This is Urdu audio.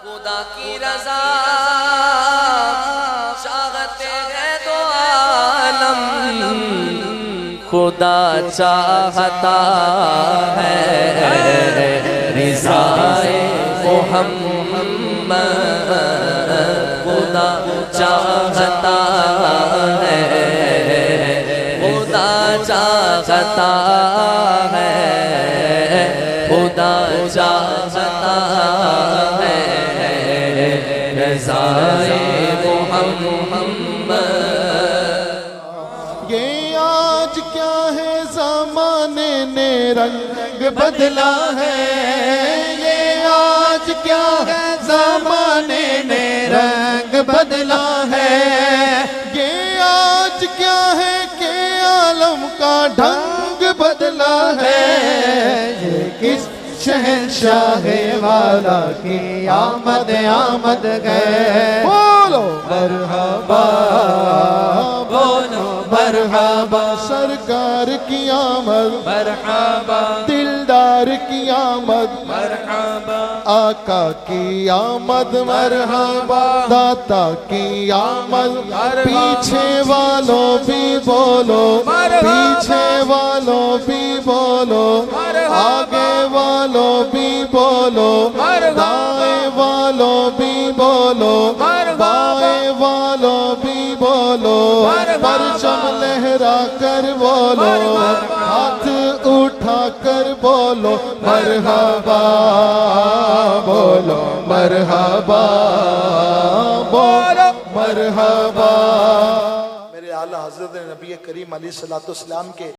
خدا کی رضا چاہتے ہیں تو عالم خدا چاہتا ہے رضائے محمد خدا چاہتا ہے خدا چاہتا ہے خدا چاہتا ہے رضائے محمد۔ یہ آج کیا ہے زمانے نے رنگ بدلا ہے، یہ آج کیا ہے زمانے نے رنگ بدلا ہے، یہ آج کیا ہے کہ عالم کا ڈھنگ بدلا ہے، یہ کس شہنشاہ والا کی آمد آمد ہے، بولو مرحبا بولو مرحبا، سرکار کی آمد مرحبا، دلدار کی آمد مرحبا، آقا کی آمد مرحبا، داتا کی آمد، پیچھے والوں بھی بولو پیچھے والوں بھی بولو، آگے والوں بھی بولو، دائیں والوں بھی بولو، بائیں والوں بھی بولو، پرچم لہرا کر بولو، ہاتھ اٹھا کر بولو مرحبا بولو مرحبا بولو مرحبا۔ میرے اعلیٰ حضرت نبی کریم علیہ السلام کے